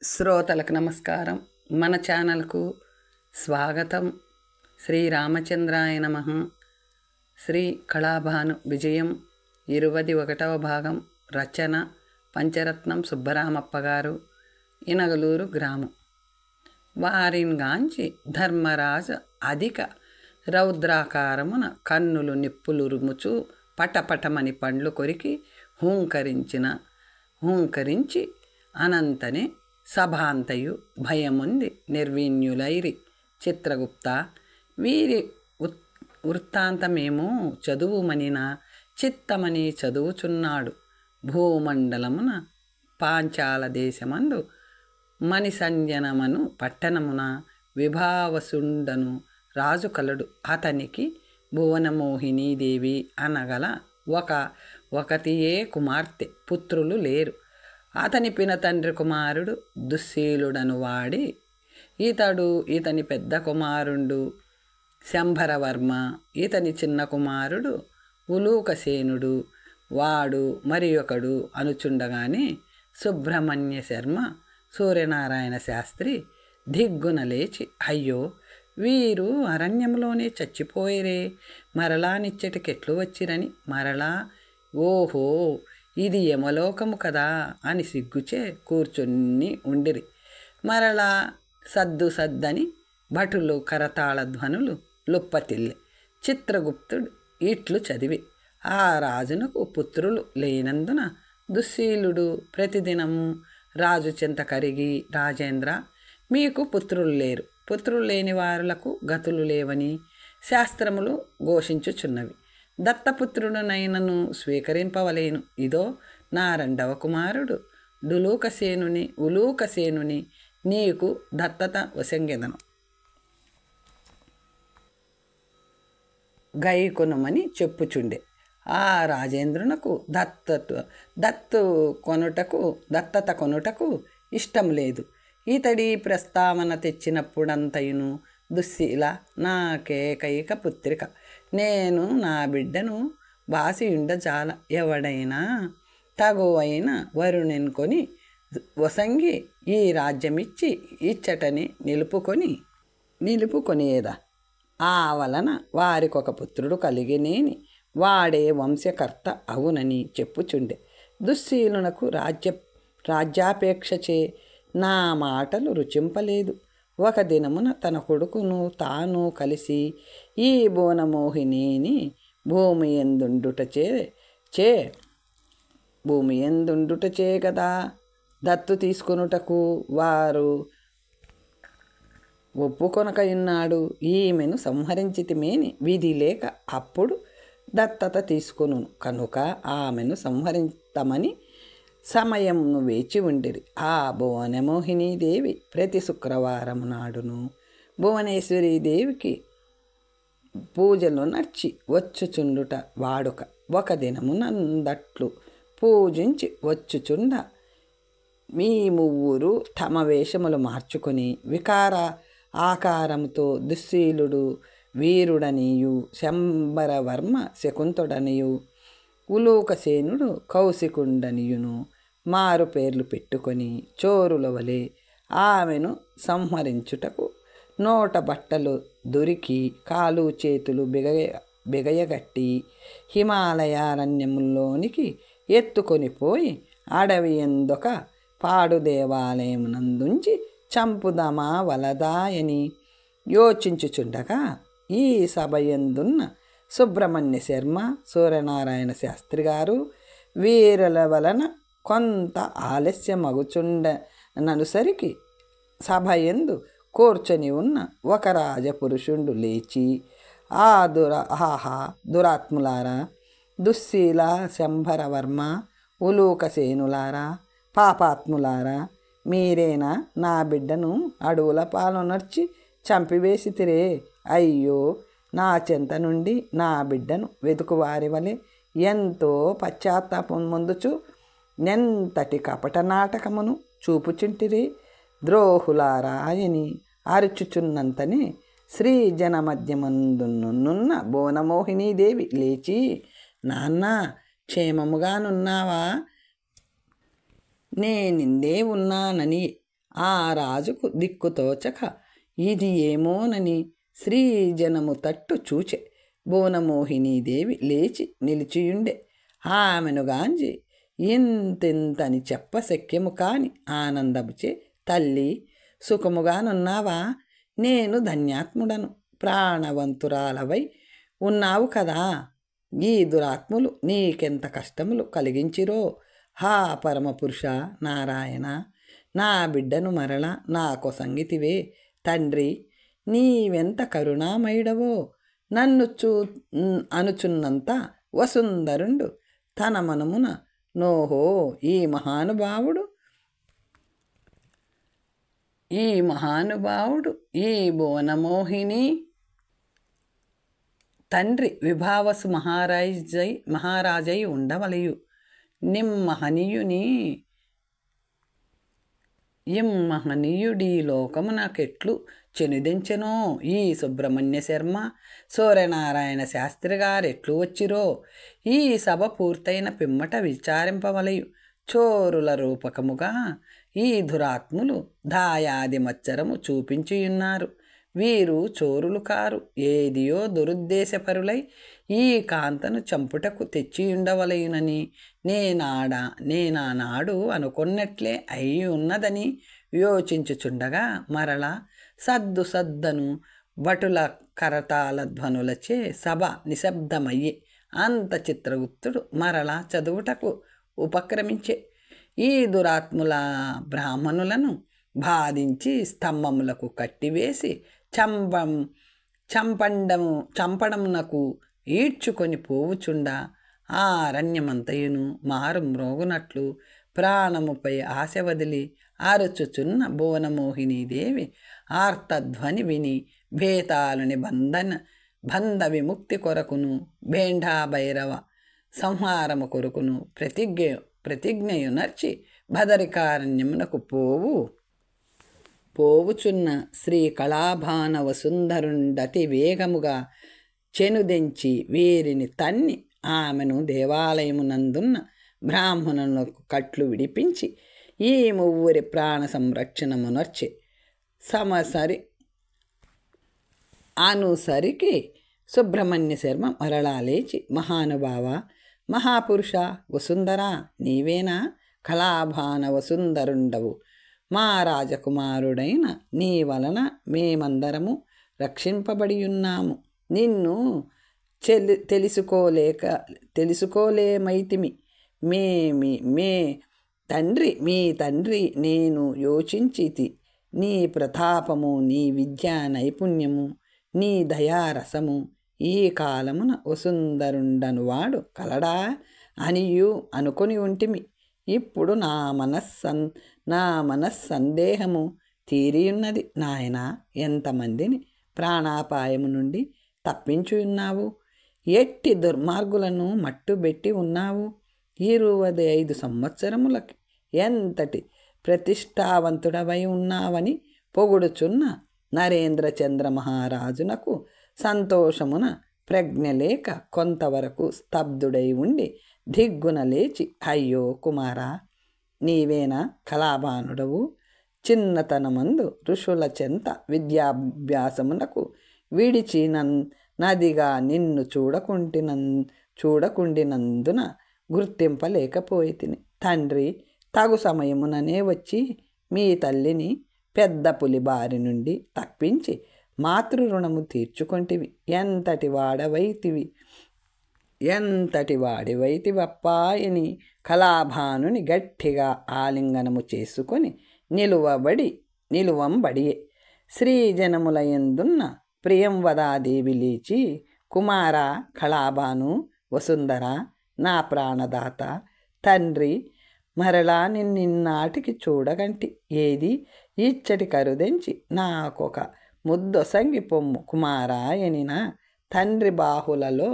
శ్రోతలకు నమస్కారం. మన ఛానల్కు స్వాగతం. శ్రీరామచంద్రాయ నమః. శ్రీ కళాభాను విజయం 21వ భాగం. రచన పంచరత్నం సుబ్బరామప్ప గారు, ఇనగలూరు గ్రామం. వారిన్గాంచి ధర్మరాజు అధిక రౌద్రాకారమున కన్నులు నిప్పులురుముచు పటపటమని పండ్లు కొరికి హూంకరించి అనంతనే సభాంతయు భయముంది నిర్విణ్యులైరి. చిత్రగుప్త, వీరి వృత్తాంతమేమో చదువుమనిన చిత్తమని చదువుచున్నాడు. భూమండలమున పాంచాల దేశమందు మణిసంజనమను పట్టణమున విభావసుండను రాజు కలడు. అతనికి భువనమోహినీదేవి అనగల ఒకతియే కుమార్తె, పుత్రులు లేరు. అతని పినతండ్రి కుమారుడు దుశ్శీలుడను వాడి, ఇతని పెద్ద కుమారుడు శంభరవర్మ, ఇతని చిన్న కుమారుడు ఉలూకసేనుడు, వాడు మరి ఒకడు అనుచుండగానే సుబ్రహ్మణ్య శర్మ సూర్యనారాయణ శాస్త్రి దిగ్గున లేచి, అయ్యో, వీరు అరణ్యంలోనే చచ్చిపోయిరే, మరలా నిచ్చటికెట్లు వచ్చిరని మరలా, ఓహో, ఇది యమలోకము కదా అని సిగ్గుచే కూర్చుని ఉండిరి. మరలా సద్దని భటులు కరతాళ ధ్వనులు లుప్పతిల్లె. చిత్రగుప్తుడు ఇట్లు చదివి, ఆ రాజునకు పుత్రులు లేనందున దుశ్శీలుడు ప్రతిదినము రాజు చింత కరిగి, రాజేంద్ర, మీకు పుత్రులు లేరు, పుత్రులు లేని వారులకు గతులు లేవని శాస్త్రములు ఘోషించుచున్నవి. దత్తపుత్రుడునైనను స్వీకరింపవలేను. ఇదో నా రెండవ కుమారుడు ఉలూకసేనుని నీకు దత్తత వశంగెదను, గైకొనుమని చెప్పుచుండే. ఆ రాజేంద్రునకు దత్తత కొనుటకు ఇష్టం లేదు. ఇతడి ప్రస్తావన తెచ్చినప్పుడంతయును దుశ్శీల నాకేకైక పుత్రిక, నేను నా బిడ్డను బాసియుండజాల, ఎవడైనా తగువైన వరుణెన్కొని వసంగి ఈ రాజ్యమిచ్చి ఇచ్చటని నిలుపుకొనేదా, ఆ వలన వారికొక పుత్రుడు కలిగినేని వాడే వంశకర్త అవునని చెప్పుచుండే. దుశ్శీలునకు రాజ్యాపేక్షచే నా మాటలు రుచింపలేదు. ఒక దినమున తన కొడుకును తాను కలిసి ఈ భువనమోహినిని భూమి ఎందుండుటచే కదా దత్తు తీసుకొనుటకు వారు ఒప్పుకొనకయున్నాడు. ఈమెను సంహరించితిమేని విధి లేక అప్పుడు దత్తత తీసుకొను కనుక ఆమెను సంహరించమని సమయంను వేచి ఉండిరి. ఆ భువనమోహినీదేవి ప్రతి శుక్రవారం నాడును భువనేశ్వరీదేవికి పూజలు నర్చి వచ్చుచుండుట వాడుక. ఒక దినమునందట్లు పూజించి వచ్చుచుండ మీ మువ్వురు తమ వేషములు మార్చుకొని వికార ఆకారముతో దుశ్శీలుడు వీరుడనియు, శంబరవర్మ శకుంతుడనియు, ఉలూకసేనుడు కౌశికుండనియును మారు పేర్లు పెట్టుకొని చోరుల వలె ఆమెను సంహరించుటకు నోట బట్టలు దొరికి కాలు చేతులు బిగయగట్టి హిమాలయారణ్యములోనికి ఎత్తుకొని పోయి అడవి ఎందొక పాడు దేవాలయమునందుంచి చంపుదమా వలదాయని యోచించుచుండగా ఈ సభ ఎందున్న సుబ్రహ్మణ్య శర్మ, సూర్యనారాయణ శాస్త్రి గారు వీరుల వలన కొంత ఆలస్యమగుచుండననుసరికి సభ ఎందు కూర్చొని ఉన్న ఒక రాజపురుషుండు లేచి, దురాత్ములారా, దుశ్శీల, శంభరవర్మ, ఉలూకసేనులారా, పాపాత్ములారా, మీరేనా నా బిడ్డను అడవుల పాలనర్చి చంపివేసితిరే? అయ్యో, నా చెంత నుండి నా బిడ్డను వెతుకువారి వలె ఎంతో పశ్చాత్తాపం పొందుచు నెంతటి కపట నాటకమును చూపుచుంటిరి. ద్రోహులారాయని అరుచుచున్నంతనే శ్రీ జనమధ్యమందునున్న భువనమోహినీదేవి లేచి, నాన్న, క్షేమముగానున్నావా? నేనిందే ఉన్నానని ఆ రాజుకు దిక్కుతోచక ఇది ఏమోనని శ్రీజనము తట్టు చూచె. భువనమోహినీదేవి లేచి నిలిచియుండె. ఆమెను గాంచి ఇంతింతని చెప్పశక్యము కాని ఆనందముచే, తల్లి సుఖముగానున్నావా? నేను ధన్యాత్ముడను. ప్రాణవంతురాలవై ఉన్నావు కదా. ఈ దురాత్ములు నీకెంత కష్టములు కలిగించిరో. హా పరమపురుష నారాయణ, నా బిడ్డను మరల నాకు సంగితివే. తండ్రి, నీవెంత కరుణామయుడవో. నన్ను అనుచున్నంత వసుంధరుండు తన మనమున నోహో ఈ మహానుభావుడు ఈ భువనమోహిని తండ్రి విభావసు మహారాజై ఉండవలయు. ఇమ్మహనీయుడీ లోకమునకెట్లు చెనుదెంచెనో. ఈ సుబ్రహ్మణ్య శర్మ సూర్యనారాయణ శాస్త్రి గారెట్లు వచ్చిరో. ఈ సభ పూర్తయిన పిమ్మట విచారింపవలయు. చోరుల రూపకముగా ఈ దురాత్ములు దాయాది మచ్చరము చూపించియున్నారు. వీరు చోరులు కారు, ఏదియో దురుద్దేశపరులై ఈ కాంతను చంపుటకు తెచ్చియుండవలయునని నేనానాడు అనుకొన్నట్లే అయి ఉన్నదని యోచించుచుండగా మరల సద్దను భటుల కరతాల ధ్వనులచే సభ నిశ్శబ్దమయ్యే. అంత చిత్రగుప్తుడు మరలా చదువుటకు ఉపక్రమించే. ఈ దురాత్ముల బ్రాహ్మణులను బాధించి స్తంభములకు కట్టివేసి చంపడమునకు ఈడ్చుకొని పోవుచుండా ఆ అరణ్యమంతయును మారు మ్రోగునట్లు ప్రాణముపై ఆశ వదిలి అరుచుచున్న భువనమోహినీదేవి ఆర్తధ్వని విని భేతాలుని బంధ విముక్తి కొరకును భేండా భైరవ సంహారము కొరకును ప్రతిజ్ఞయు నర్చి భదరికారణ్యమునకు పోవుచున్న శ్రీ కళాభాన వసుంధరుండతి వేగముగా చెనుదెంచి వీరిని తన్ని ఆమెను దేవాలయమునందున్న బ్రాహ్మణులకు కట్లు విడిపించి ఈ మువ్వురి ప్రాణ సంరక్షణమునర్చె. అనుసరికి సుబ్రహ్మణ్య శర్మ మరలా లేచి, మహానుభావ, మహాపురుష, వసుంధరా, నీవేనా కళాభాన వసుంధరుండవు? మా రాజకుమారుడైన నీ వలన మేమందరము రక్షింపబడి ఉన్నాము. నిన్ను తెలుసుకోలేమైతిమి. మీ తండ్రి నేను యోచించితి. నీ ప్రతాపము, నీ విద్యా నైపుణ్యము, నీ దయారసము ఈ కాలమున వసుంధరుండనువాడు కలడా అనియు అనుకొని ఉంటిమి. ఇప్పుడు నా మనస్సందేహము తీరియున్నది. నాయన, ఎంతమందిని ప్రాణాపాయము నుండి తప్పించున్నావు. ఎట్టి దుర్మార్గులను మట్టుబెట్టి ఉన్నావు. 25 సంవత్సరములకి ఎంతటి ప్రతిష్టావంతుడవై ఉన్నావని పొగుడుచున్న నరేంద్ర చంద్ర మహారాజునకు సంతోషమున ప్రజ్ఞ లేక కొంతవరకు స్తబ్దుడై ఉండి దిగ్గున లేచి, అయ్యో కుమారా, నీవేనా కళాభానుడవు? చిన్నతనమందు ఋషుల చెంత విద్యాభ్యాసమునకు విడిచి నదిగా నిన్ను చూడకుండినందున గుర్తింపలేకపోయితిని. తండ్రి, తగు సమయముననే వచ్చి మీ తల్లిని పెద్ద పులి బారి నుండి తప్పించి మాతృరుణము తీర్చుకొంటివి. ఎంతటి వాడివైతివప్పాయని కళాభానుని గట్టిగా ఆలింగనము చేసుకొని నిలువంబడియే. శ్రీజనములయందున్న ప్రియంవదాదేవి లేచి, కుమారా, కళాభాను, వసుంధర, నా ప్రాణదాత, తండ్రి, మరలా నిన్నాటికి చూడగంటి. ఏది ఇచ్చటి కరుదెంచి నాకొక ముద్దొసంగి పొమ్ము కుమారా ఎనిన తండ్రి బాహువులలో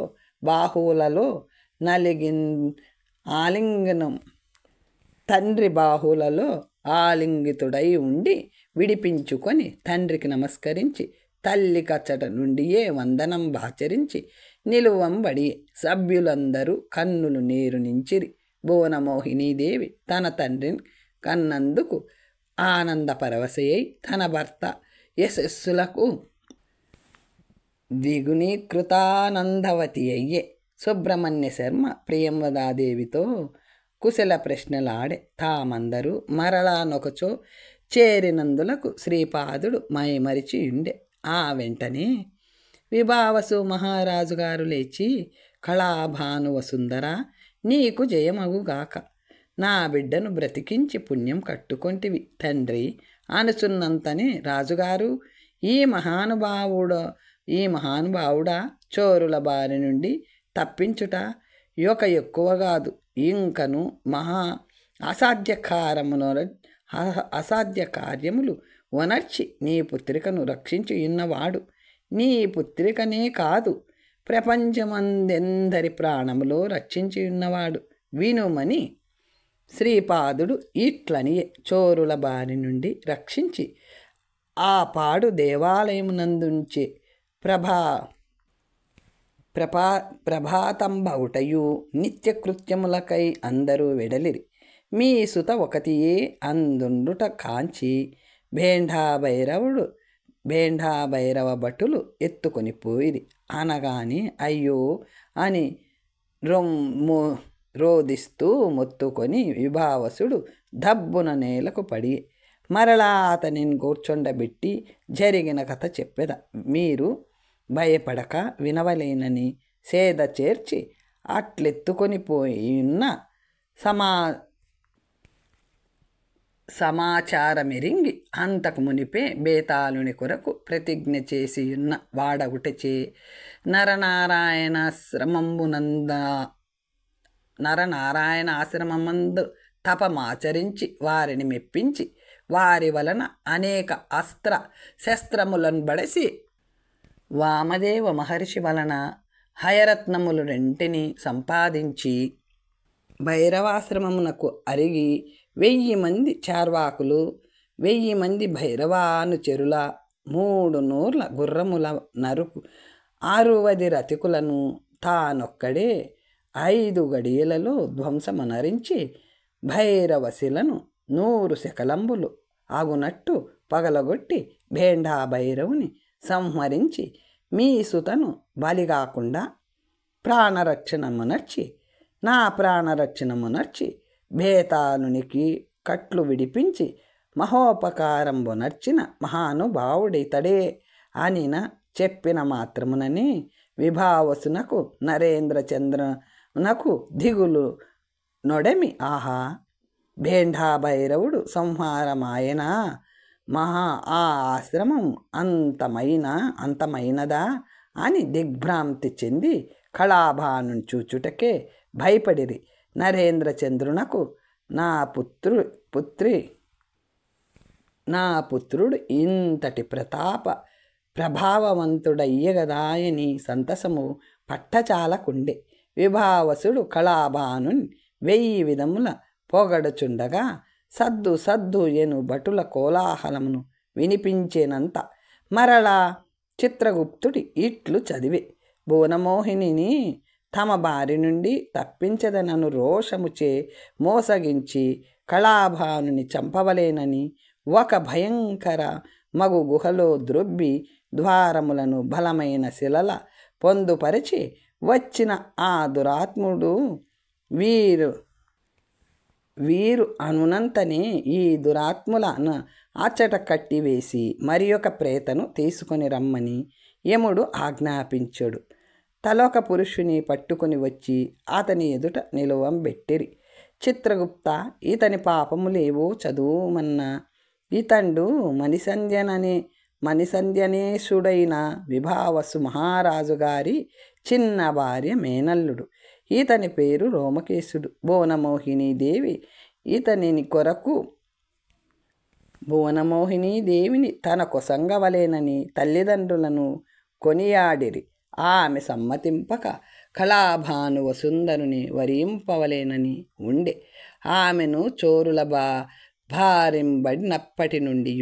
ఆలింగితుడై ఉండి విడిపించుకొని తండ్రికి నమస్కరించి తల్లి కచ్చట నుండియే వందనం బాచరించి నిలువంబడి సభ్యులందరూ కన్నులు నీరు నించిరి. భువనమోహినీదేవి తన తండ్రిని కన్నందుకు ఆనందపరవశయై తన భర్త యశస్సులకు ద్విగుణీకృతానందవతి అయ్యే. సుబ్రహ్మణ్య శర్మ ప్రియంవదాదేవితో కుశల ప్రశ్నలాడే. తామందరూ మరలా నొకచో చేరినందులకు శ్రీపాదుడు మైమరిచియుండె. ఆ వెంటనే విభావసు మహారాజుగారు లేచి, కళాభానువసుందర, నీకు జయమగుగాక. నా బిడ్డను బ్రతికించి పుణ్యం కట్టుకొంటివి తండ్రి అనుచున్నంతనే రాజుగారు, ఈ మహానుభావుడా చోరుల బారి నుండి తప్పించుట ఎక్కువ కాదు, ఇంకను మహా అసాధ్య కార్యములు వనర్చి నీ పుత్రికను రక్షించి ఉన్నవాడు. నీ పుత్రికనే కాదు, ప్రపంచమందెందరి ప్రాణములో రక్షించి ఉన్నవాడు వినుమని శ్రీపాదుడు ఇట్లనియే. చోరుల బారి నుండి రక్షించి ఆ పాడు దేవాలయమునందుంచే ప్రభాతంబవుటయు నిత్యకృత్యములకై అందరూ వెడలిరి. మీ సుత ఒకతియే అందుండుట కాంచి భేంఢాభైరవ భటులు ఎత్తుకొని పోయిరి. అనగాని అయ్యో అని రోదిస్తూ మొత్తుకొని విభావసుడు దబ్బున నేలకు పడి మరలా అతనిని కూర్చొండబెట్టి జరిగిన కథ చెప్పెద. మీరు భయపడక వినవలేనని సేద చేర్చి అట్లెత్తుకొని పోయిన సమాచారమెరింగి అంతకు మునిపే బేతాళుని కొరకు ప్రతిజ్ఞ చేసియున్న వాడగుటచే నరనారాయణాశ్రమమందు తపమాచరించి వారిని మెప్పించి వారి వలన అనేక అస్త్ర శస్త్రములను బడసి వామదేవ మహర్షి వలన హయరత్నములు రెంటిని సంపాదించి భైరవాశ్రమమునకు అరిగి 1000 మంది చార్వాకులు 1000 మంది భైరవానుచరుల 3 నూర్ల గుర్రముల నరుకు 60 రతికులను తానొక్కడే 5 గడియలలో ధ్వంసమనరించి భైరవశిలను 100 శకలంబులు ఆగునట్టు పగలగొట్టి భేండాభైరవుని సంహరించి మీ సుతను బలిగాకుండా నా ప్రాణరక్షణమునర్చి భేతాళునికి కట్లు విడిపించి మహోపకారంబునర్చిన మహానుభావుడితడే అనిన చెప్పిన మాత్రమునని విభావసునకు నరేంద్రచంద్రనకు దిగులు నొడమి. ఆహా, భేండాభైరవుడు సంహారమాయన ఆ ఆశ్రమం అంతమైనదా అని దిగ్భ్రాంతి చెంది కళాభాను చూచుటకే భయపడిరి. నరేంద్రచంద్రునకు నా పుత్రుడు ఇంతటి ప్రభావవంతుడయ్యగదాయని సంతసము పట్టచాలకుండే. విభావసుడు కళాభాను 1000 విధముల పొగడుచుండగా సద్దు ఎను భటుల కోలాహలమును వినిపించేనంత మరలా చిత్రగుప్తుడి ఇట్లు చదివే. భువనమోహినిని తమ బారి నుండి తప్పించదనను రోషముచే మోసగించి కళాభానుని చంపవలేనని ఒక భయంకర మగు గుహలో ద్రొబ్బి ద్వారములను బలమైన శిలల పొందుపరిచి వచ్చిన ఆ దురాత్ముడు వీరు అనునంతనే ఈ దురాత్ములను అచ్చట కట్టివేసి మరి ఒక ప్రేతను తీసుకొని రమ్మని యముడు ఆజ్ఞాపించాడు. తలొక పురుషుని పట్టుకుని వచ్చి అతని ఎదుట నిలువంబెట్టిరి. చిత్రగుప్త, ఇతని పాపములేవో చదువుమన్న ఇతండు మణిసంధ్యనేశుడైన విభావసు మహారాజు గారి చిన్న భార్య మేనల్లుడు. ఇతని పేరు రోమకేశుడు. భువనమోహినీదేవిని తన కొసంగవలేనని తల్లిదండ్రులను కొనియాడిరి. ఆమె సమ్మతింపక కళాభానువసుందరుని వరింపవలేనని ఉండే. ఆమెను చోరుల భారింబడినప్పటి నుండి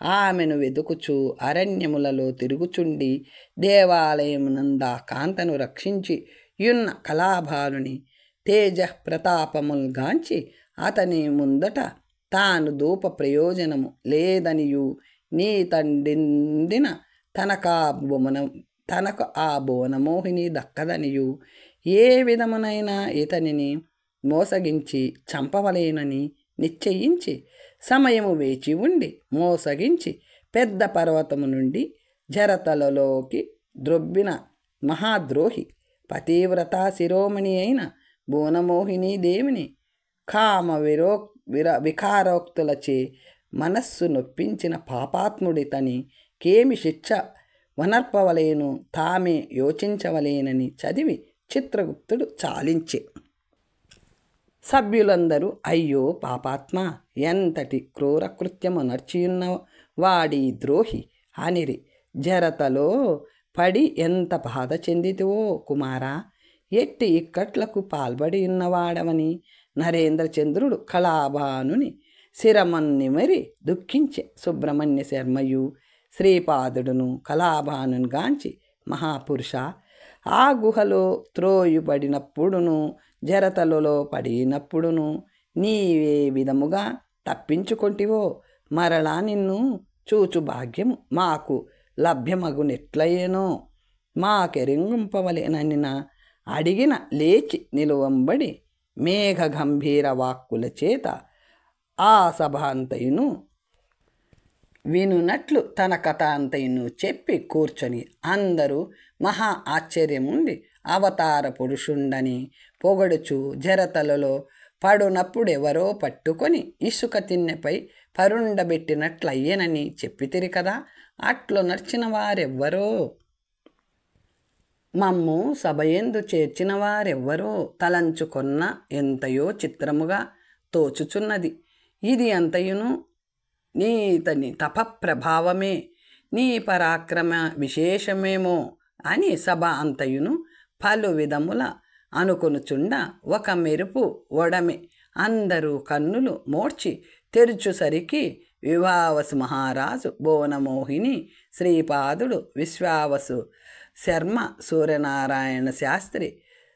ఆమెను వెదుకుచు అరణ్యములలో తిరుగుచుండి దేవాలయమునందా కాంతను రక్షించి యున్న కళాభానుని తేజ ప్రతాపముల్గాంచి అతని ముందట తాను దూప ప్రయోజనము లేదనియు నీ తండిండిన తనకు ఆ భువనమోహిని దక్కదనియు ఏ విధమునైన ఇతనిని మోసగించి చంపవలేనని నిశ్చయించి సమయము వేచి ఉండి మోసగించి పెద్ద పర్వతము నుండి జరతలలోకి ద్రొబ్బిన మహాద్రోహి పతివ్రత శిరోమణి అయిన భువనమోహిని దేవిని కామ వికారోక్తులచే మనస్సు నొప్పించిన పాపాత్ముడితని కేమి శిక్ష వనర్పవలేను తామే యోచించవలేనని చదివి చిత్రగుప్తుడు చాలించే. సభ్యులందరూ అయ్యో పాపాత్మ, ఎంతటి క్రూరకృత్యము నర్చియున్న వాడి ద్రోహి అనిరి. జరతలో పడి ఎంత బాధ చెందితివో కుమారా, ఎట్టి ఇక్కట్లకు పాల్పడి ఉన్నవాడవని నరేంద్రచంద్రుడు కళాభానుని శిరమన్నిమరి దుఃఖించే. సుబ్రహ్మణ్య శర్మయు శ్రీపాదుడును కళాభానుని గాంచి, మహాపురుష, ఆ గుహలో త్రోయుబడినప్పుడును జరతలలో పడినప్పుడును నీవే విధముగా తప్పించుకొంటివో మరలా నిన్ను చూచు భాగ్యము మాకు లభ్యమగునెట్లయేనో మాకెరింగింపవలెననిన అడిగిన లేచి నిలువంబడి మేఘ గంభీర వాక్కుల చేత ఆ సభ అంతయును వినునట్లు తన కథ అంతయును చెప్పి కూర్చొని అందరూ మహా ఆశ్చర్యముండి అవతార పురుషుండని పొగడుచు జరతలలో పడునప్పుడెవరో పట్టుకొని ఇసుక తిన్నెపై పరుండబెట్టినట్లయ్యనని చెప్పితిరి కదా, అట్లు నర్చిన వారెవ్వరో, మమ్ము సభయందు చేర్చిన వారెవ్వరో తలంచుకొన్న ఎంతయో చిత్రముగా తోచుచున్నది. ఇది అంతయును నీతని తపప్రభావమే, నీ పరాక్రమ విశేషమేమో అని సభ అంతయును పలు విధముల అనుకొనుచుండ ఒక మెరుపు ఒడమె అందరూ కన్నులు మోడ్చి తెరుచుసరికి విశ్వావసు మహారాజు, భువనమోహిని, శ్రీపాదుడు, విశ్వావసు శర్మ, సూర్యనారాయణ శాస్త్రి,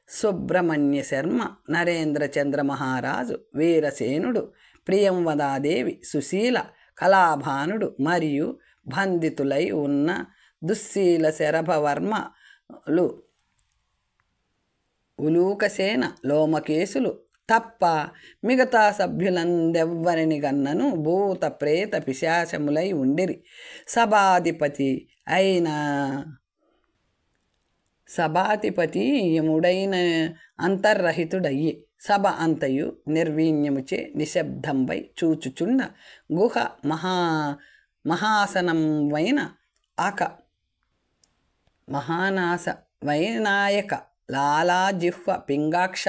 సుబ్రహ్మణ్య శర్మ, నరేంద్రచంద్ర మహారాజు, వీరసేనుడు, ప్రియంవదాదేవి, సుశీల, కళాభానుడు మరియు బంధితులై ఉన్న దుశ్శీల శరభవర్మలు, ఉలూకసేన, లోమకేశులు తప్ప మిగతా సభ్యులందెవ్వరిని గన్నను భూత ప్రేత పిశాచములై ఉండిరి. సభాధిపతి యముడైన అంతర్రహితుడయ్యి సభ అంతయు నిర్వీణ్యముచే నిశ్శబ్దంపై చూచుచుండ గుహ మహాసనంవైన మహానాస వైనాయక లాలాజిహ్వ పింగాక్ష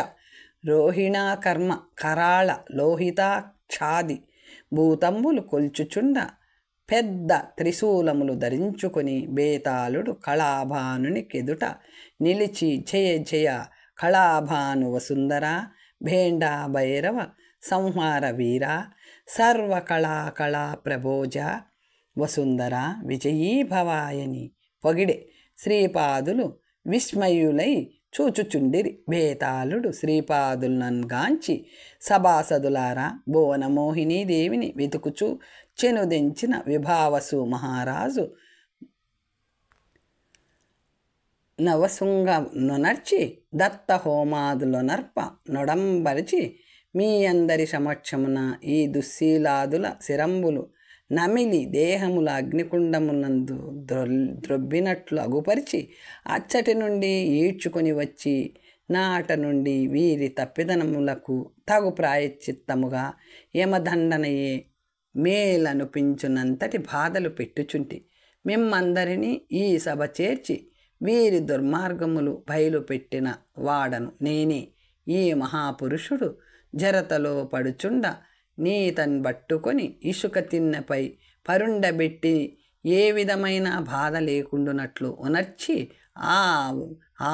రోహిణాకర్మ కరాళ లోహితాక్షాది భూతంబులు కొల్చుచుండ పెద్ద త్రిశూలములు ధరించుకొని బేతాళుడు కళాభానుని కెదుట నిలిచి జయ జయ కళాభాను వసుందర, భేండా భైరవ సంహార వీర, సర్వకళా ప్రభోజ వసుందర విజయీభవాయని పొగిడే. శ్రీపాదులు విస్మయులై చూచుచుండిరి. బేతాళుడు శ్రీపాదులనంగాంచి సభాసదులారా, భువనమోహిని దేవిని వెతుకుచు చెనుదించిన విభావసు మహారాజు నవశృంగ నొనర్చి దత్త హోమాదులొనర్ప నొడంబరిచి మీ అందరి సమక్షమున ఈ దుశ్శీలాదుల శిరంబులు నమిలి దేహముల అగ్నికుండమునందు ద్రొబ్బినట్లు అగుపరిచి అచ్చటి నుండి ఈడ్చుకొని వచ్చి నాట నుండి వీరి తప్పిదనములకు తగు ప్రాయశ్చిత్తముగా యమదండనయే మేలనుపించునంతటి బాధలు పెట్టుచుంటి. మిమ్మందరినీ ఈ సభ చేర్చి వీరి దుర్మార్గములు బయలుపెట్టిన వాడను నేనే. ఈ మహాపురుషుడు జరతలో పడుచుండ నీతన్ పట్టుకొని ఇసుక తిన్నెపై పరుండబెట్టి ఏ విధమైన బాధ లేకుండునట్లు ఉనర్చి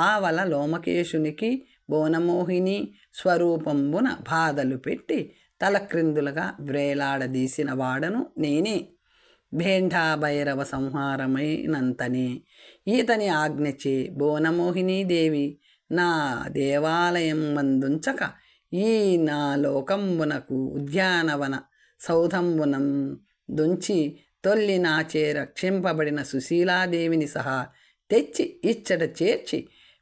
ఆవల లోమకేశునికి భువనమోహిని స్వరూపంబున బాధలు పెట్టి తలక్రిందులుగా వ్రేలాడదీసిన వాడను నేనే. భేండా భైరవ సంహారమైనంతనే ఈతని ఆజ్ఞచే భువనమోహిని దేవి నా దేవాలయం మందుంచక ఈ నా లోకంబునకు ఉద్యానవన సౌధంబునం దుంచి తొల్లి నాచే రక్షింపబడిన సుశీలాదేవిని సహా తెచ్చి ఇచ్చట చేర్చి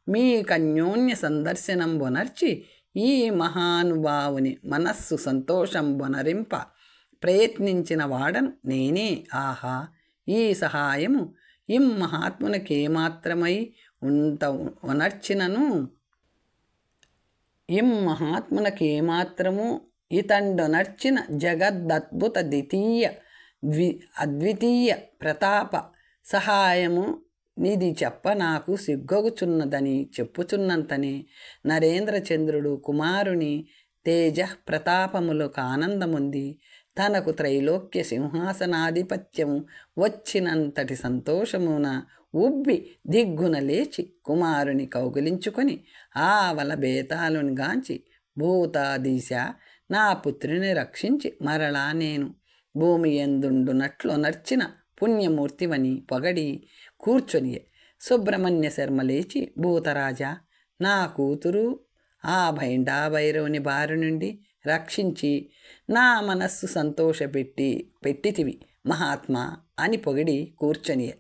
మీ కన్యోన్య సందర్శనంబొనర్చి ఈ మహానుభావుని మనస్సు సంతోషంబొనరింప ప్రయత్నించిన వాడను నేనే. ఆహా, ఈ సహాయము మహాత్మునకేమాత్రమై ఒనర్చినను మహాత్మునకేమాత్రము ఇతండొనర్చిన జగద్దద్భుత అద్వితీయ ప్రతాప సహాయము నిధి చెప్ప నాకు సిగ్గొగుచున్నదని చెప్పుచున్నంతనే నరేంద్రచంద్రుడు కుమారుని తేజ ప్రతాపములకు ఆనందముంది తనకు త్రైలోక్య సింహాసనాధిపత్యము వచ్చినంతటి సంతోషమున ఉబ్బి దిగ్గున లేచి కుమారుని కౌగిలించుకొని ఆవల బేతాళుని గాంచి భూతాదీశ, నా పుత్రుని రక్షించి మరలా నేను భూమి ఎందుండునట్లు నర్చిన పుణ్యమూర్తివని పొగడి కూర్చొనియే. సుబ్రహ్మణ్య శర్మ లేచి, భూతరాజా, నా కూతురు ఆ భైండాభైరవుని బారి నుండి రక్షించి నా మనస్సు పెట్టితివి మహాత్మా అని పొగిడి కూర్చొనియే.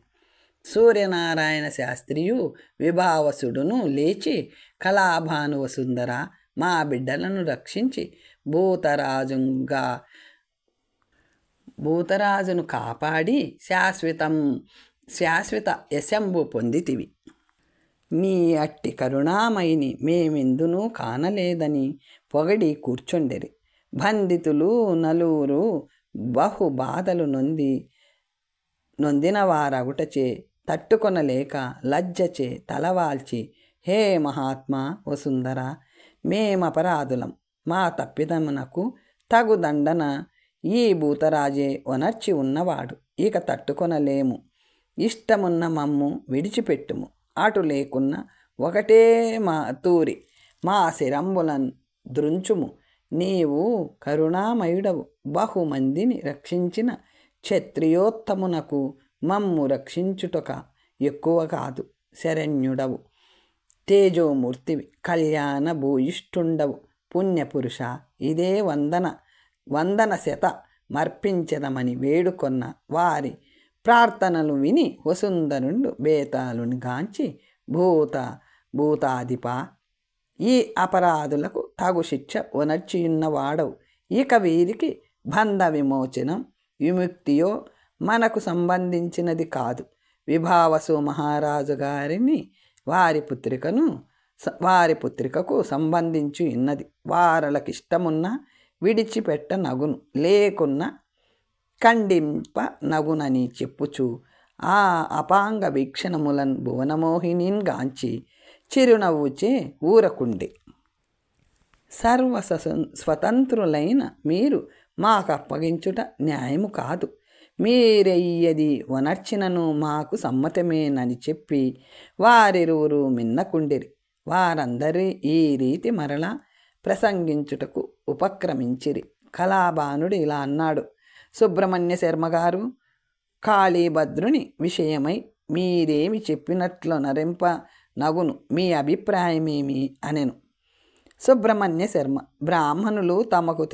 సూర్యనారాయణ శాస్త్రియు విభావసుడును లేచి, కళాభాను వసుంధర, మా బిడ్డలను రక్షించి భూతరాజును కాపాడి శాశ్వత యశంబు పొందితివి. నీ అట్టి కరుణామయిని మేమెందునూ కానలేదని పొగడి కూర్చుండెరి. బంధితులు నలుగురు బహు బాధలు నొందిన వారగుటచే తట్టుకొనలేక లజ్జచే తలవాల్చి, హే మహాత్మా వసుంధర, మేమపరాధులం, మా తప్పిదమునకు తగు దండన ఈ భూతరాజే ఒనర్చి ఉన్నవాడు, ఇక తట్టుకొనలేము, ఇష్టమున్న మమ్ము విడిచిపెట్టుము, అటు లేకున్న ఒకటే మా తూరి మా శిరంబులను దృంచుము, నీవు కరుణామయుడవు, బహుమందిని రక్షించిన క్షత్రియోత్తమునకు మమ్ము రక్షించుటక ఎక్కువ కాదు, శరణ్యుడవు, తేజోమూర్తివి, కళ్యాణ భూయిష్ఠుండవు, పుణ్యపురుష, ఇదే వందన శత మర్పించదమని వేడుకొన్న వారి ప్రార్థనలు విని వసుంధరుండు బేతాళుని గాంచి, భూతాధిప, ఈ అపరాధులకు తగు శిక్ష ఒనర్చియున్నవాడవు, ఇక వీరికి బంధ విమోచనం విముక్తియో మనకు సంబంధించినది కాదు. విభావసు మహారాజు గారిని వారి పుత్రికకు సంబంధించి ఉన్నది. వారలకిష్టమున్న విడిచిపెట్ట నగును, లేకున్న ఖండింప నగునని చెప్పుచు ఆ అపాంగ వీక్షణములన్ భువనమోహినిన్ గాంచి చిరునవ్వుచే ఊరకుండి, స్వతంత్రులైన మీరు మాకప్పగించుట న్యాయము కాదు, మీరెయ్యది వనర్చినను మాకు సమ్మతమేనని చెప్పి వారిరువురు మిన్నకుండిరి. వారందరి ఈ రీతి మరలా ప్రసంగించుటకు ఉపక్రమించిరి. కళాభానుడు ఇలా అన్నాడు, సుబ్రహ్మణ్య శర్మగారు, కాళీభద్రుని విషయమై మీరేమి చెప్పినట్లు నరింప నగును, మీ అభిప్రాయమేమి అనెను. సుబ్రహ్మణ్య శర్మ, బ్రాహ్మణులు తమకు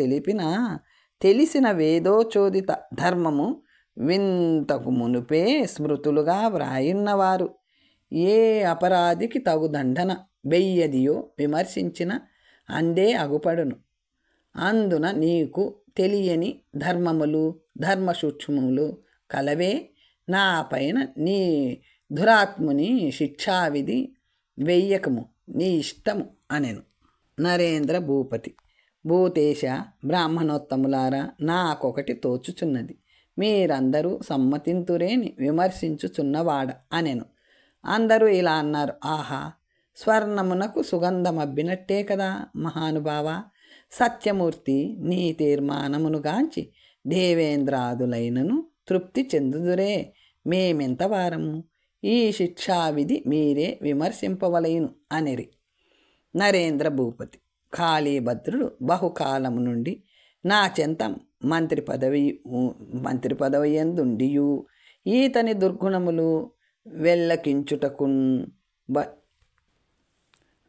తెలిసిన వేదోచోదిత ధర్మము వింతకు మునుపే స్మృతులుగా వ్రాయున్నవారు, ఏ అపరాధికి తగు దండన వెయ్యదియో విమర్శించిన అందే అగుపడును. అందున నీకు తెలియని ధర్మములు ధర్మసూక్ష్మములు కలవే, నా పైన నీ దురాత్ముని శిక్షావిధి వెయ్యకము, నీ ఇష్టము అనెను. నరేంద్ర భూపతి, భూతేశ, బ్రాహ్మణోత్తములారా, నాకొకటి తోచుచున్నది, మీరందరూ సమ్మతింతురేని విమర్శించుచున్నవాడ అనెను. అందరూ ఇలా అన్నారు, ఆహా, స్వర్ణమునకు సుగంధమబ్బినట్టే కదా మహానుభావ, సత్యమూర్తి, నీ తీర్మానమునుగాంచి దేవేంద్రాదులైనను తృప్తి చెందుదురే, మేమెంతవారము, ఈ శిక్షావిధి మీరే విమర్శింపవలయును అనిరి. నరేంద్ర భూపతి, కాళీభద్రుడు బహుకాలము నుండి నా చెంత మంత్రి పదవి ఎందుండియు ఈతని దుర్గుణములు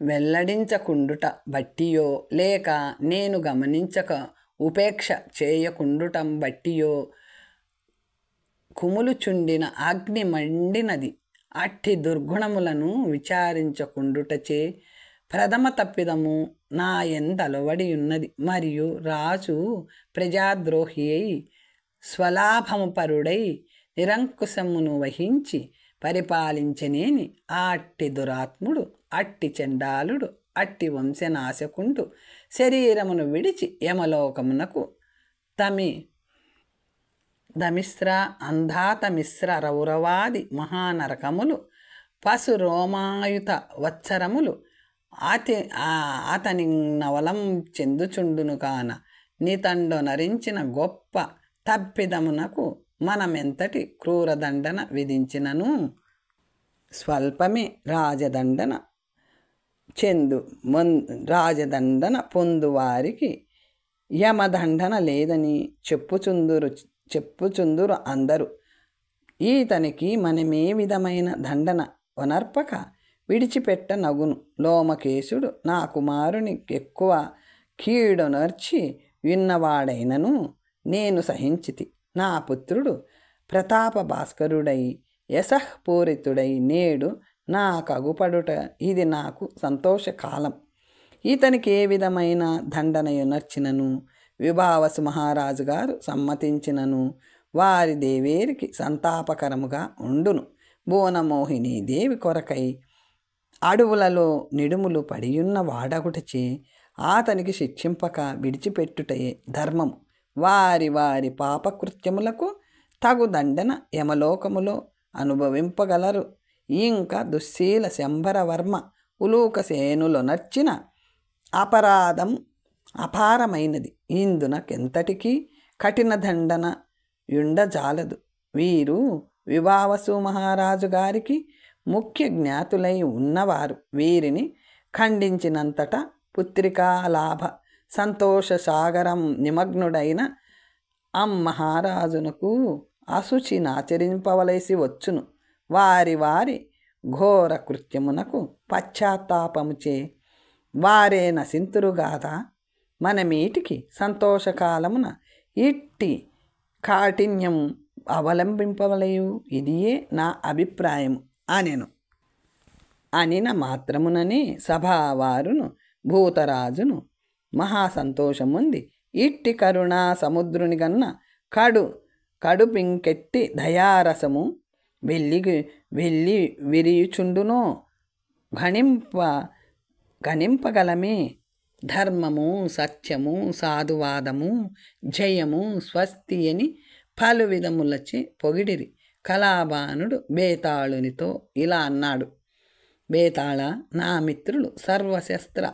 వెల్లడించకుండుట బట్టియో లేక నేను గమనించక ఉపేక్ష చేయకుండుటం బట్టియో కుములుచుండిన అగ్ని మండినది. అట్టి దుర్గుణములను విచారించకుండుటచే ప్రథమ తప్పిదము నా ఎందలవడి ఉన్నది. మరియు రాజు ప్రజాద్రోహి అయి స్వలాభముపరుడై నిరంకుశమును వహించి పరిపాలించనేని అట్టి దురాత్ముడు, అట్టి చండాలుడు, అట్టి వంశనాశకుండు శరీరమును విడిచి యమలోకమునకు దమిశ్ర అంధాతమిశ్ర రౌరవాది మహానరకములు పశురోమాయుత వత్సరములు అతని నవలం చెందుచుండును కాన నితండో నరించిన గొప్ప తప్పిదమునకు మనమెంతటి క్రూరదండన విధించినను స్వల్పమే రాజదండన పొందువారికి యమదండన లేదని చెప్పుచుందురు అందరూ. ఈతనికి మనమే విధమైన దండన వనర్పక విడిచిపెట్టనగును. లోమకేశుడు నా కుమారుని ఎక్కువ కీడునర్చి విన్నవాడైనను నేను సహించితి. నా పుత్రుడు ప్రతాప భాస్కరుడై యశఃపూరితుడై నేడు నా కగుపడుట ఇది నాకు సంతోషకాలం. ఇతనికి ఏ విధమైన దండనయునర్చినను విభావసు మహారాజు గారు సమ్మతించినను వారి దేవేరికి సంతాపకరముగా ఉండును. భువనమోహిని దేవి కొరకై అడవులలో నిడుములు పడియున్న వాడగుటచే అతనికి శిక్షింపక విడిచిపెట్టుటయే ధర్మము. వారి వారి పాపకృత్యములకు తగు దండన యమలోకములో అనుభవింపగలరు. ఇంకా దుశ్శీల శంబరవర్మ ఉలూకసేనులో నర్చిన అపరాధం అపారమైనది. ఇందునకెంతటికీ కఠిన దండన యుండజాలదు. వీరు విభావసు మహారాజు గారికి ముఖ్య జ్ఞాతులై ఉన్నవారు. వీరిని ఖండించినంతట పుత్రికాలాభ సంతోష సాగరం నిమగ్నుడైన మహారాజునకు అశుచినాచరింపవలసి వచ్చును. వారి వారి ఘోర కృత్యమునకు పశ్చాత్తాపముచే వారే నశింతురుగాదా. మనమీటికి సంతోషకాలమున ఇట్టి కాఠిన్యం అవలంబింపవలయు ఇదియే నా అభిప్రాయము అనిన మాత్రముననే సభావారును భూతరాజును మహాసంతోషముంది. ఇట్టి కరుణా సముద్రుని గన్న కడుపింకెట్టి దయారసము వెళ్ళి విరియుచుండునో గణింపగలమే. ధర్మము, సత్యము, సాధువాదము, జయము, స్వస్తి అని పలు విధములచే పొగిడిరి. కళాబాణుడు బేతాళునితో ఇలా అన్నాడు: బేతాళ, నా మిత్రులు సర్వశస్త్ర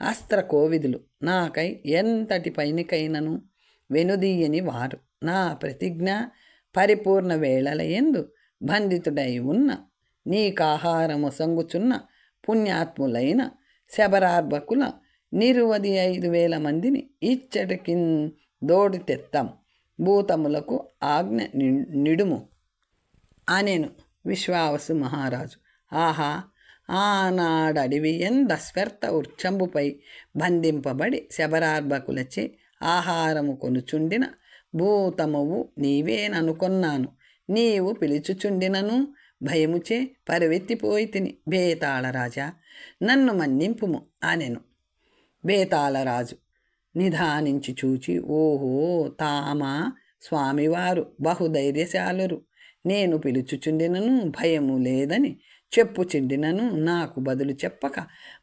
అస్త్ర కోవిదులు. నాకై ఎంతటి పైనికైనను వెనుదీయని వారు. నా ప్రతిజ్ఞ పరిపూర్ణ వేళలయందు బంధితుడై ఉన్న నీకాహారము సంగుచున్న పుణ్యాత్ములైన శబరార్భకుల 25,000 మందిని ఇచ్చటికిందోడి తెత్తాం. భూతములకు ఆజ్ఞ నిడుము అనెను విశ్వావసు మహారాజు. ఆహా, ఆనాడడివి ఎందశ్వర్త వృక్షంబుపై బంధింపబడి శబరార్భకులచే ఆహారము కొనుచుండిన భూతమువు నీవేననుకొన్నాను. నీవు పిలుచుచుండినను భయముచే పరివెత్తిపోయి తిని. బేతాళరాజా, నన్ను మన్నింపుము అనెను. బేతాళరాజు నిధానించి చూచి, ఓహో తామా, స్వామివారు బహుధైర్యశాలురు. నేను పిలుచుచుండినను భయము లేదని చెప్పుచుండినను నాకు బదులు చెప్పక,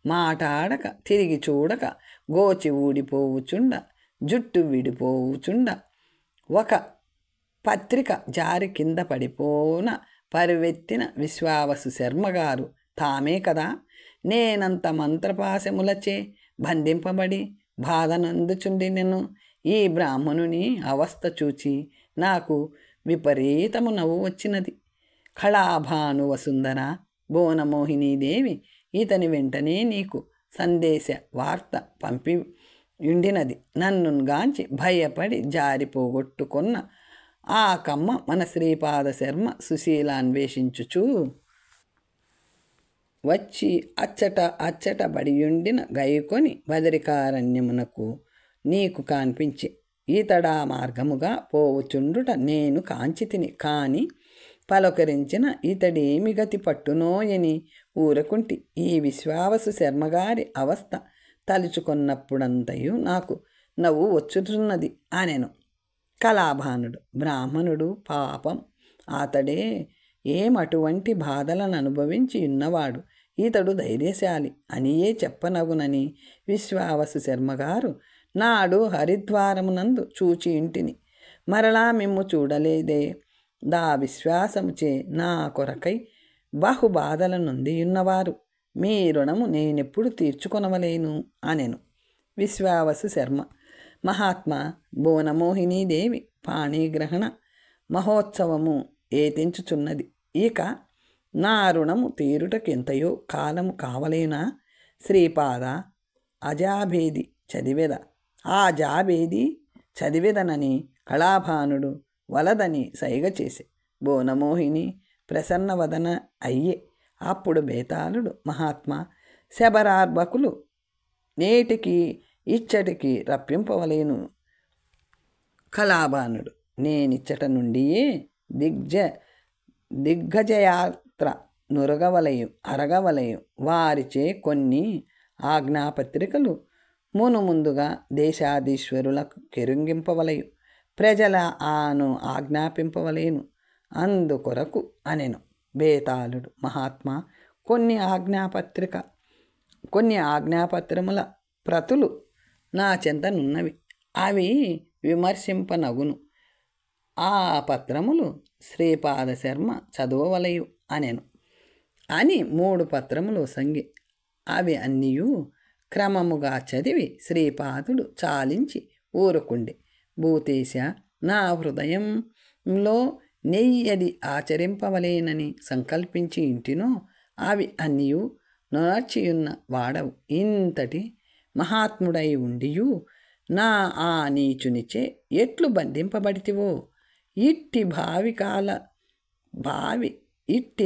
మాటాడక, తిరిగి చూడక, గోచి ఊడిపోవుచుండ, జుట్టు విడిపోవుచుండ, ఒక పత్రిక జారి కింద పడిపోన పరివెత్తిన విశ్వావసు శర్మగారు తామే కదా. నేనంత మంత్రపాశములచే బంధింపబడి బాధనందుచుండినను ఈ బ్రాహ్మణుని అవస్థ చూచి నాకు విపరీతము నవ్వు వచ్చినది. కళాభాను వసుంధర, భువనమోహినీదేవి ఇతని వెంటనే నీకు సందేశ వార్త పంపి ఉండినది. నన్ను గాంచి భయపడి జారిపోగొట్టుకున్న ఆ కమ్మ మన శ్రీపాద శర్మ సుశీల అన్వేషించుచు వచ్చి అచ్చట బడియుండిన గైకొని బదరికారణ్యమునకు నీకు కాన్పించి ఈతడా మార్గముగా పోవుచుండుట నేను కాంచితిని. కాని పలకరించిన ఈతడేమి గతి పట్టునోయని ఊరకుంటి. ఈ విశ్వావసు శర్మగారి అవస్థ తలుచుకున్నప్పుడంతయు నాకు నవ్వు వచ్చుతున్నది అనెను కళాభానుడు. బ్రాహ్మణుడు పాపం అతడే ఏమటువంటి బాధలను అనుభవించి ఉన్నవాడు. ఈతడు ధైర్యశాలి అనియే చెప్పనగునని విశ్వావసు శర్మగారు నాడు హరిద్వారమునందు చూచి ఇంటిని. మరలా మిమ్ము చూడలేదే. దా విశ్వాసముచే నా కొరకై బాధల నుండి ఉన్నవారు. మీ రుణము నేనెప్పుడు తీర్చుకొనవలేను అనెను విశ్వావసు శర్మ. మహాత్మా భువనమోహినీదేవి పాణిగ్రహణ మహోత్సవము ఏతించుచున్నది. ఇక నా రుణము తీరుటకెంతయో కాలము కావలేనా. శ్రీపాద అజాభేది చదివెద ఆ జాభేది చదివెదనని కళాభానుడు వలదని సైగ చేసే. భువనమోహిని ప్రసన్నవదన అయ్యే. అప్పుడు బేతాళుడు మహాత్మా శబరార్భకులు నేటికి ఇచ్చటికి రప్పింపవలేను. కళాభానుడు నేనిచ్చట నుండియే దిగ్గజయాత్ర నురగవలయు అరగవలయు. వారిచే కొన్ని ఆజ్ఞాపత్రికలు ముందుగా దేశాధీశ్వరులకు కెరుంగింపవలయు. ప్రజల ఆను ఆజ్ఞాపింపవలేను అందుకొరకు అనెను బేతాళుడు. మహాత్మా కొన్ని ఆజ్ఞాపత్రముల ప్రతులు నా చెంతనున్నవి. అవి విమర్శింపనగును. ఆ పత్రములు శ్రీపాద శర్మ చదవవలయు అనెను అని 3 పత్రములు సంగి అవి అన్నీయు క్రమముగా చదివి శ్రీపాదుడు చాలించి ఊరుకుండే. భూతేశ నా హృదయంలో నెయ్యది ఆచరింపవలేనని సంకల్పించి ఇంటినో అవి అన్నీయు నర్చియున్న వాడవు. ఇంతటి మహాత్ముడై ఉండియు నా ఆ నీచునిచే ఎట్లు బంధింపబడితివో. ఇట్టి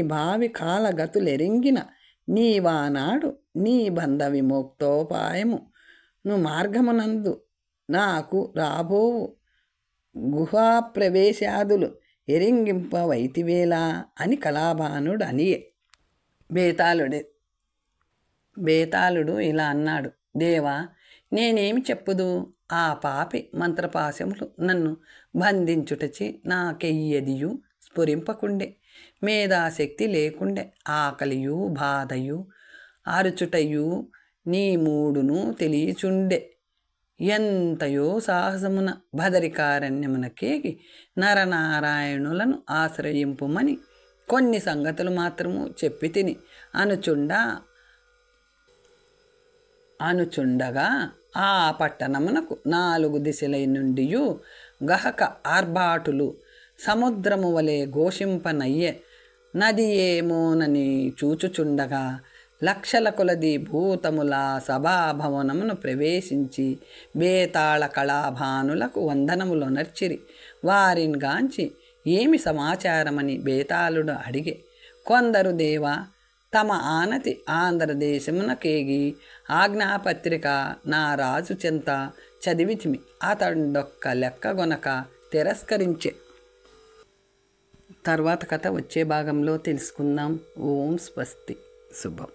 భావి కాలగతులెరింగిన నీవానాడు నీ బంధ విముక్తోపాయము మార్గమునందు నాకు రాబోవు గుహాప్రవేశాదులు ఎరింగింపవైతివేలా అని కళాభానుడు అనియే. బేతాళుడు ఇలా అన్నాడు. దేవా, నేనేమి చెప్పుదు? ఆ పాపి మంత్రపాశములు నన్ను బంధించుటచి నాకెయ్యదియు స్ఫురింపకుండే. మేధాశక్తి లేకుండే. ఆకలియు బాధయు అరుచుటయు నీ మూడును తెలియచుండే. ఎంతయో సాహసమున భదరికారణ్యమునకేగి నరనారాయణులను ఆశ్రయింపుమని కొన్ని సంగతులు మాత్రము చెప్పి తిని అనుచుండగా ఆ పట్టణమునకు 4 దిశల నుండి గహక ఆర్భాటులు సముద్రము వలె ఘోషింపనయ్యే. నది ఏమోనని చూచుచుండగా లక్షల కొలది భూతముల సభాభవనమును ప్రవేశించి బేతాళ కళాభానులకు వందనములు నర్చిరి. వారిని గాంచి ఏమి సమాచారమని బేతాళుడు అడిగే. కొందరు దేవా, తమ ఆనతి ఆంధ్రదేశమునకేగి ఆజ్ఞాపత్రిక నా రాజు చెంత చదివితిమి. అతడొక్క లెక్కగొనక తిరస్కరించే. తర్వాత కథ వచ్చే భాగంలో తెలుసుకుందాం. ఓం స్వస్తి. శుభం.